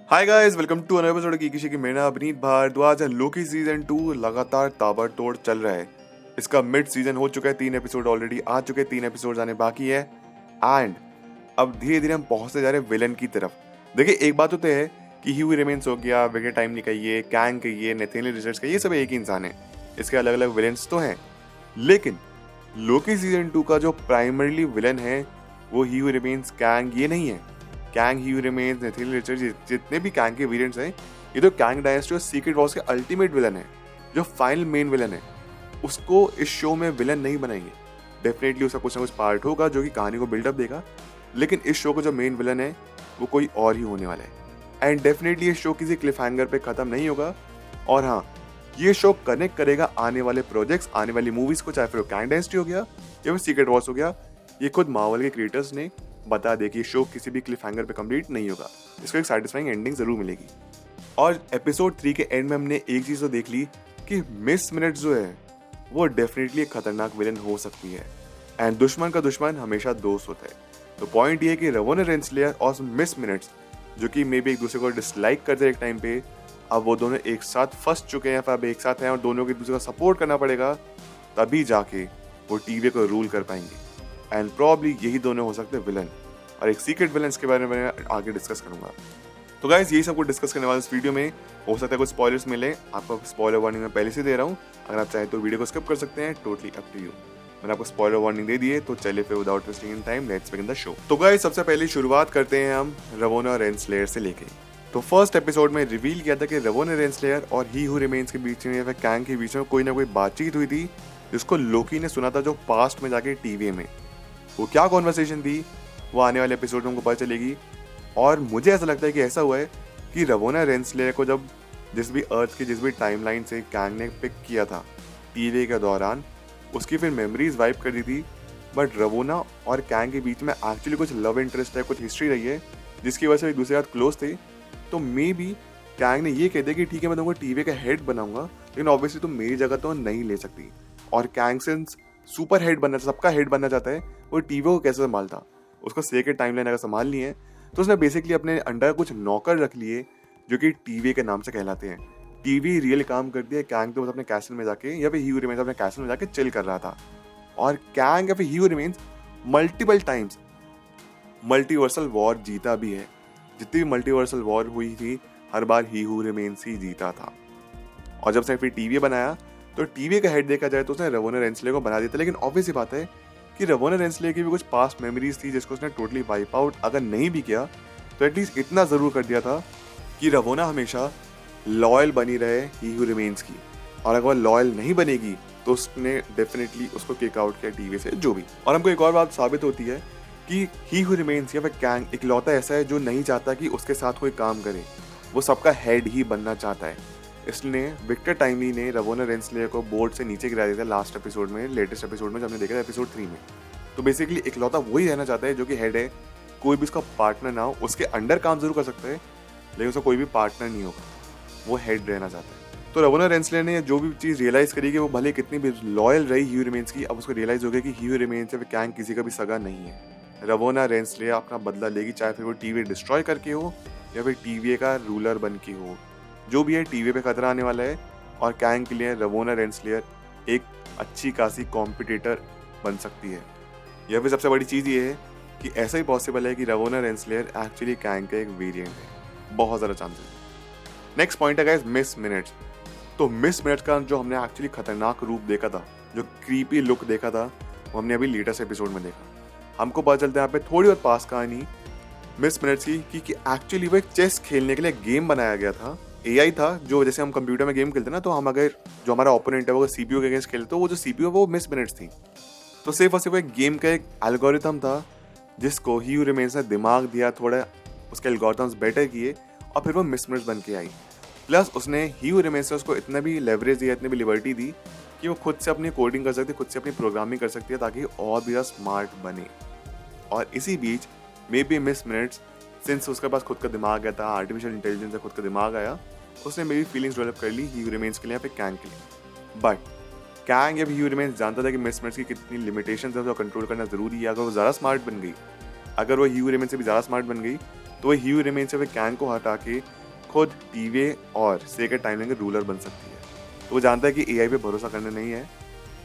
Hi guys, welcome to another episode की किसी की। मेरा अभिनीत भारद्वाज है। लोकी सीजन 2 लगातार ताबड़तोड़ चल रहा है। इसका मिड सीजन हो चुका है, 3 एपिसोड ऑलरेडी आ चुके हैं, 3 एपिसोड आने बाकी है। एंड अब धीरे धीरे हम पहुंचते जा रहे हैं विलन की तरफ। देखिए, एक बात तो तय है कि ह्यू रिमेन्स हो गया, विकेट टाइम कहिए, कैंग कहिए, नेथेनियल रिचर्ड्स कहिए, सब एक ही इंसान है। इसके अलग अलग विलन्स तो हैं, लेकिन लोकी सीजन 2 का जो प्राइमरीली विलन है वो ह्यू रिमेन्स, कैंग ये नहीं है। कैंग, ह्यू रिमेन्स, नेथेनियल रिचर्ड्स, जितने भी कैंग के वेरिएंट्स हैं, ये तो कैंग डायनेस्टी और सीक्रेट वॉर्स के अल्टीमेट विलन है। जो फाइनल मेन विलन है उसको इस शो में विलन नहीं बनाएंगे। डेफिनेटली उसका कुछ ना कुछ पार्ट होगा जो कि कहानी को बिल्डअप देगा, लेकिन इस शो का जो मेन विलन है वो कोई और ही होने वाला है। एंड डेफिनेटली ये शो किसी क्लिफ हैंगर पे खत्म नहीं होगा। और हाँ, ये शो कनेक्ट करेगा आने वाले प्रोजेक्ट्स, आने वाली मूवीज को, चाहे फिर वो कैंग डायनेस्टी हो गया या फिर सीक्रेट वॉर्स हो गया। ये खुद मार्वल के क्रिएटर्स ने बता दे कि शो किसी भी क्लिफ हैंगर पे कंप्लीट नहीं होगा, इसको एक सैटिस्फाइंग एंडिंग जरूर मिलेगी। और एपिसोड 3 के एंड में हमने एक चीज तो देख ली कि मिस मिनट्स जो है वो डेफिनेटली एक खतरनाक विलन हो सकती है। एंड दुश्मन का दुश्मन हमेशा दोस्त होता है। तो पॉइंट ये है कि रवोना रेंसलेयर और मिस मिनट्स, जो कि मे बी एक दूसरे को डिसलाइक करते एक टाइम पे, अब वो दोनों एक साथ फंस चुके हैं, अब एक साथ हैं और दोनों को एक दूसरे का सपोर्ट करना पड़ेगा, तभी जाके वो टीवी को रूल कर पाएंगे। एंड प्रॉब्ली यही दोनों हो सकते हैं विलन। और एक सीक्रेट विलन के बारे में आगे डिस्कस करूंगा। तो गाइस, यही सब कुछ डिस्कस करने वाले इस वीडियो में। हो सकता है कुछ स्पॉयलर्स मिले, आपको स्पॉइलर वार्निंग मैं पहले से दे रहा हूँ। अगर आप चाहें तो वीडियो को स्किप कर सकते हैं, टोटली अप टू यू। मैंने आपको स्पॉइलर वार्निंग दे दी है, तो चलिए फिर without wasting in time let's begin the show. तो गाइस, सबसे पहले शुरुआत करते हैं हम रवोना रेंसलेयर से लेके। तो फर्स्ट एपिसोड में रिवील किया था कि रवोना रेंसलेयर और ही हू रिमेन्स के बीच में या फिर कैंग के बीच में कोई ना कोई बातचीत हुई थी, जिसको लोकी ने सुना था जो पास्ट में जाके टीवी में। वो क्या कॉन्वर्सेशन थी वो आने वाले एपिसोड में हमको पता चलेगी। और मुझे ऐसा लगता है कि ऐसा हुआ है कि रवोना रेंसलेयर को जब जिस भी अर्थ की जिस भी टाइमलाइन से कैंग ने पिक किया था टीवी के दौरान, उसकी फिर मेमोरीज वाइप कर दी थी। बट रवोना और कैंग के बीच में एक्चुअली कुछ लव इंटरेस्ट है, कुछ हिस्ट्री रही है, जिसकी वजह से एक दूसरे के साथ क्लोज थे। तो मे बी कैंग ने ये कह दिया कि ठीक है, मैं तुमको टीवी का हेड बनाऊंगा, लेकिन ऑब्वियसली तुम मेरी जगह तो नहीं ले सकती। और कैंग सिंस सुपर हेड बनना, सबका हेड बनना चाहता है, वो टीवी को कैसे संभालता, उसको सीक्रेट टाइमलाइन अगर संभालनी है तो उसने बेसिकली अपने अंडर कुछ नौकर रख लिए जो कि टीवी के नाम से कहलाते हैं। टीवी रियल काम कर दिया। कैंग तो बस अपने कैसल में जाके या फिर ह्यू रिमेन्स अपने कैसल में जाके चिल कर रहा था। और कैंग या फिर ह्यू रिमेन्स मल्टीपल टाइम्स मल्टीवर्सल वॉर जीता भी है। जितनी भी मल्टीवर्सल वॉर हुई थी, हर बार ह्यू रिमेन्स ही जीता था। और जब से फिर टीवी बनाया तो टीवी का हेड देखा जाए तो उसने रवोना रेंसलेयर को बना दिया था। लेकिन ऑब्वियस बात है कि रवोना रेंसलेयर की भी कुछ पास्ट मेमोरीज थी जिसको उसने टोटली वाइप आउट अगर नहीं भी किया तो एटलीस्ट इतना जरूर कर दिया था कि रवोना हमेशा लॉयल बनी रहे ह्यू रिमेन्स की। और अगर वह लॉयल नहीं बनेगी तो उसने डेफिनेटली उसको किक आउट किया टीवी से, जो भी। और हमको एक और बात साबित होती है कि ह्यू रिमेन्स या फिर कैंग इकलौता ऐसा है जो नहीं चाहता कि उसके साथ कोई काम करे, वो सबका हेड ही बनना चाहता है। इसलिए विक्टर टाइमली ने रवोना रेंसलेयर को बोर्ड से नीचे गिरा दिया था लास्ट एपिसोड में, लेटेस्ट एपिसोड में, जब हमने देखा था एपिसोड 3 में। तो बेसिकली इकलौता वही रहना चाहता है जो कि हेड है। कोई भी उसका पार्टनर ना हो, उसके अंडर काम जरूर कर सकता है लेकिन उसका कोई भी पार्टनर नहीं होगा, वो हेड रहना चाहता है। तो रवोना रेंसलेयर ने जो भी चीज़ रियलाइज करी कि वो भले कितनी भी लॉयल रही ह्यू रिमेन्स की, अब उसको रियलाइज हो गया कि ह्यू रिमेन्स या फिर कैंग किसी का भी सगा नहीं है। रवोना रेंसलेयर अपना बदला लेगी, चाहे फिर वो टीवी डिस्ट्रॉय करके हो या फिर टीवी का रूलर बन के हो। जो भी है, टीवी पे खतरा आने वाला है। और कैंग के लिए रवोना रेंसलेयर एक अच्छी खासी कॉम्पिटिटर बन सकती है। या फिर सबसे बड़ी चीज़ ये है कि ऐसा ही पॉसिबल है कि रवोना रेंसलेयर एक्चुअली कैंग का एक वेरिएंट है। बहुत ज़्यादा चांसेस। नेक्स्ट पॉइंट है गाइस, मिस मिनट्स। तो मिस मिनट्स का जो हमने एक्चुअली खतरनाक रूप देखा था, जो क्रीपी लुक देखा था, वो हमने अभी लेटेस्ट एपिसोड में देखा। हमको पता चलता है यहाँ पे थोड़ी बहुत पास कहानी मिस मिनट्स की एक्चुअली वो एक चेस खेलने के लिए गेम बनाया गया था। एआई था, जो जैसे हम कंप्यूटर में गेम खेलते ना, तो हम अगर जो हमारा ओपोनेंट है वो सीपीयू के अगेंस्ट खेलते, तो वो जो सीपीयू है वो मिस मिनट्स थी। तो सिर्फ और सिर्फ एक गेम का एक एल्गोरिथम था जिसको ह्यू रिमेन्स ने दिमाग दिया, थोड़ा उसके एल्गोरिथम्स बेटर किए और फिर वो मिस मिनट्स बन के आई। प्लस उसने ह्यू रिमेन्स ने उसको इतना भी लेवरेज दिया, इतनी भी लिबर्टी दी कि वो खुद से अपनी कोडिंग कर सकती है, खुद से अपनी प्रोग्रामिंग कर सकती है, ताकि और भी ज़्यादा स्मार्ट बने। और इसी बीच मे बी मिस मिनट्स, सिंस उसके पास खुद का दिमाग आया था, आर्टिफिशियल इंटेलिजेंस से खुद का दिमाग आया, उसने मेरी फीलिंग्स डेवलप कर ली ह्यू रिमेन्स के लिए या फिर कैंग के लिए। बट कैंग या ह्यू रिमेन्स जानता था कि मिस मिनट्स की कितनी लिमिटेशंस है, उसको कंट्रोल करना जरूरी है। अगर वो ज़्यादा स्मार्ट बन गई, अगर वो ह्यू रिमेन्स से भी ज़्यादा स्मार्ट बन गई, तो वो ह्यू रिमेन से कैंग को हटा के खुद टीवे और सेक्रेट टाइमलाइन के रूलर बन सकती है। तो वो जानता है कि एआई पे भरोसा करना नहीं है,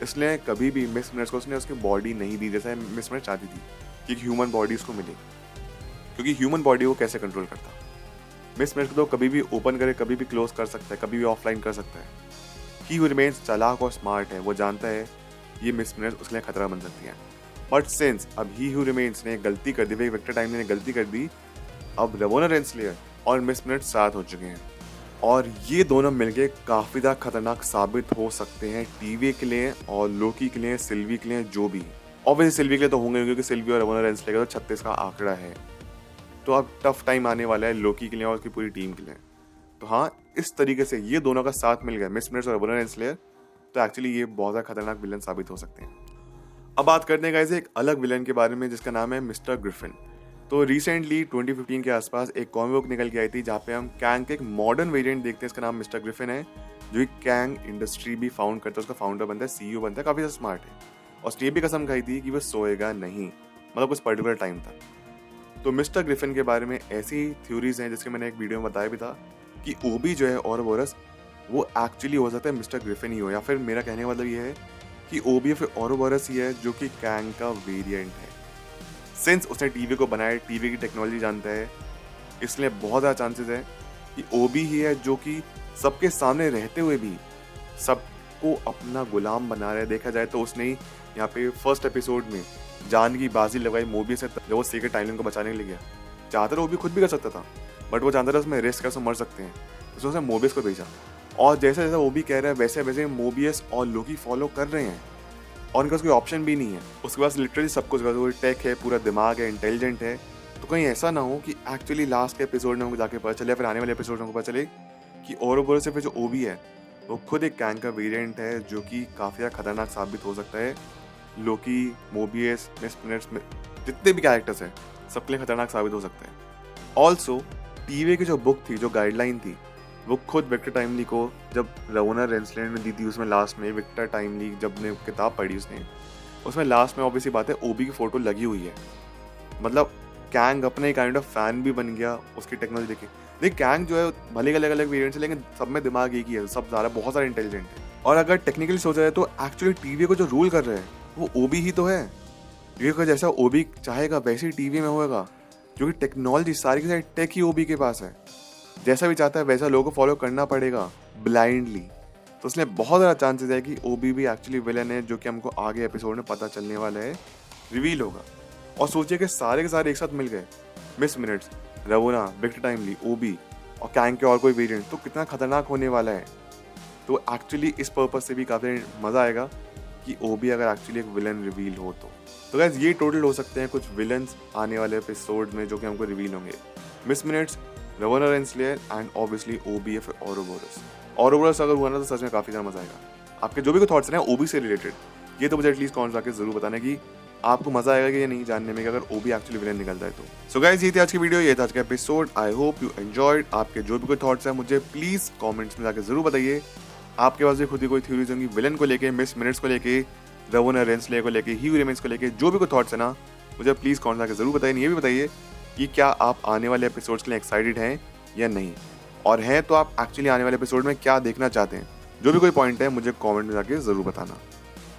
इसलिए कभी भी मिस मिनट्स को उसने उसकी बॉडी नहीं दी जैसा मिस मिनट चाहती थी कि एक ह्यूमन बॉडी उसको मिले, क्योंकि ह्यूमन बॉडी वो कैसे कंट्रोल करता। मिस मिनट्स को तो कभी भी ओपन करे, कभी भी क्लोज कर सकता है, कभी भी ऑफलाइन कर सकता है। ही हू रिमेन्स चालाक और स्मार्ट है, वो जानता है ये मिस मिनट्स उसके लिए खतरा बन सकती है। बट सिंस अब ही हू रिमेन्स ने गलती कर दी, विक्टर टाइम ने गलती कर दी, अब रवोना रेंसलेयर और मिस मिनट साथ हो चुके हैं और ये दोनों मिलके काफी ज्यादा खतरनाक साबित हो सकते हैं टीवी के लिए और लोकी के लिए, सिल्वी के लिए, जो भी। ऑब्वियसली सिल्वी के लिए तो होंगे क्योंकि सिल्वी और रवोना रेंसलेयर का तो 36 का आंकड़ा है। तो अब टफ टाइम आने वाला है लोकी के लिए और उसकी पूरी टीम के लिए। तो हाँ, इस तरीके से ये दोनों का साथ मिल गया, मिस मिनट्स और रवोना रेंसलेयर, तो एक्चुअली ये बहुत ज़्यादा खतरनाक विलन साबित हो सकते हैं। अब बात करते हैं गाइस एक अलग विलन के बारे में जिसका नाम है मिस्टर ग्रिफिन। तो रिसेंटली 2015 के आसपास एक कॉमिक बुक निकल के आई थी जहाँ पे हम कैंग के एक मॉडर्न वेरिएंट देखते हैं, इसका नाम मिस्टर ग्रिफिन है, जो कैंग इंडस्ट्री भी फाउंड करता है, उसका फाउंडर बनता है, सीईओ बनता है, काफ़ी ज़्यादा स्मार्ट है और उसने भी कसम खाई थी कि वो सोएगा नहीं, मतलब कुछ पर्टिकुलर टाइम तक। तो मिस्टर ग्रिफिन के बारे में ऐसी थ्योरीज हैं जिसके मैंने एक वीडियो में बताया भी था कि ओबी जो है ओरोबोरस वो एक्चुअली हो सकता है मिस्टर ग्रिफिन ही हो, या फिर मेरा कहने का मतलब ये है कि ओबी या फिर ओरोबोरस ही है जो कि कैंग का वेरिएंट है। सिंस उसने टीवी को बनाया, टीवी की टेक्नोलॉजी जानता है, इसलिए बहुत ज़्यादा चांसेस है कि ओबी ही है जो कि सबके सामने रहते हुए भी सबको अपना गुलाम बना रहा है। देखा जाए तो उसने ही यहाँ पे फर्स्ट एपिसोड में जान की बाजी लगाई मोबियस से जब वो सीक्रेट टाइमलाइन को बचाने के लिए गया। चाहता था वो भी खुद भी कर सकता था, बट वो जानता था उसमें रिस्क कैसे मर सकते हैं, तो उसने मोबियस को भेजा। और जैसा जैसा वो भी कह रहा है वैसे वैसे मोबियस और लोकी फॉलो कर रहे हैं और उनका कोई ऑप्शन भी नहीं है। उसके पास लिटरली सब कुछ, टेक है, पूरा दिमाग है, इंटेलिजेंट है। तो कहीं ऐसा ना हो कि एक्चुअली लास्ट के एपिसोड में हमको जाके पता चले, फिर आने वाले एपिसोड में हमको पता चले कि ओरोबोरस से फिर जो ओबी है वो खुद एक कैंग का वेरिएंट है जो कि काफ़ी ज़्यादा खतरनाक साबित हो सकता है। लोकी, मोबियस, मिस मिनट्स में जितने भी कैरेक्टर्स हैं सबके लिए खतरनाक साबित हो सकता है। ऑल्सो टीवी की जो बुक थी, जो गाइडलाइन थी, वो खुद विक्टर टाइमली को जब रवोना रेंसलेयर ने दी थी, उसमें लास्ट में विक्टर टाइमली जब ने किताब पढ़ी उसमें लास्ट में ऑब्वियसली बात है ओबी की फ़ोटो लगी हुई है। मतलब कैंग अपने काइंड ऑफ फैन भी बन गया उसकी टेक्नोलॉजी देखे। देख कैंग जो है भले अलग अलग वेरिएंट्स है लेकिन सब में दिमाग एक ही है, सब बहुत सारे इंटेलिजेंट है। और अगर टेक्निकली सोचा जाए तो एक्चुअली टीवी को जो रूल कर रहे हैं वो ओबी ही तो है, क्योंकि जैसा ओबी चाहेगा वैसे ही टीवी में होएगा, क्योंकि टेक्नोलॉजी सारी की सारी टेक ही ओबी के पास है। जैसा भी चाहता है वैसा लोगों को फॉलो करना पड़ेगा ब्लाइंडली। तो इसलिए बहुत ज़्यादा चांसेस है कि ओबी भी एक्चुअली विलन है, जो कि हमको आगे एपिसोड में पता चलने वाला है, रिवील होगा। और सोचिए कि सारे के सारे एक साथ मिल गए, मिस मिनट्स, रवोना, विक्टर टाइमली, ओबी और कैंग के और कोई वेरिएंट, तो कितना खतरनाक होने वाला है। तो एक्चुअली इस पर्पज से भी काफ़ी मज़ा आएगा कि ओबी अगर एक्चुअली एक विलन रिवील हो तो गाइस ये टोटल हो सकते हैं कुछ विलन्स आने वाले एपिसोड में जो कि हमको रिवील होंगे। Miss Minutes, Ravonna Renslayer and obviously OB या फिर ओरोबोरस। ओरोबोरस अगर हुआ ना तो सच में काफ़ी ज़्यादा मज़ा आएगा। आपके जो भी कोई थॉट्स हैं ओबी से रिलेटेड, ये तो मुझे एटलीस्ट कमेंट्स आके जरूर बताना कि आपको मज़ा आएगा कि ये नहीं जानने में कि अगर ओबी एक्चुअली विलन निकलता है तो। सो गाइस ये थी आज की वीडियो, ये था आज का episode. I hope you enjoyed. आपके जो भी कोई थॉट्स हैं मुझे प्लीज़ कॉमेंट्स में जाकर जरूर बताइए। आपके पास भी खुद ही कोई थ्योरीज होंगी विलन को लेके, मिस मिनट्स को लेके, रवोना रेंसलेयर को लेके, ह्यू रिमेन्स को लेके, जो भी कोई थॉट्स है ना मुझे प्लीज़ कमेंट्स आके जरूर बताइए। ये भी बताइए कि क्या आप आने वाले एपिसोड्स के लिए एक्साइटेड हैं या नहीं, और हैं तो आप एक्चुअली आने वाले एपिसोड में क्या देखना चाहते हैं। जो भी कोई पॉइंट है मुझे कमेंट में जाके ज़रूर बताना।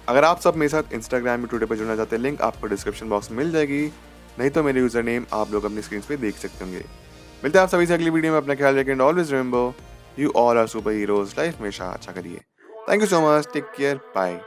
अगर आप सब मेरे साथ इंस्टाग्राम में ट्विटर पर जुड़ना चाहते हैं, लिंक आपको डिस्क्रिप्शन बॉक्स में मिल जाएगी, नहीं तो मेरे यूजर नेम आप लोग अपनी स्क्रीन पे देख सकते होंगे। मिलते हैं आप सभी से अगली वीडियो में। अपना ख्याल रखें, always remember you all are superheroes. Life में अच्छा करिए। Thank you so much, take care, bye.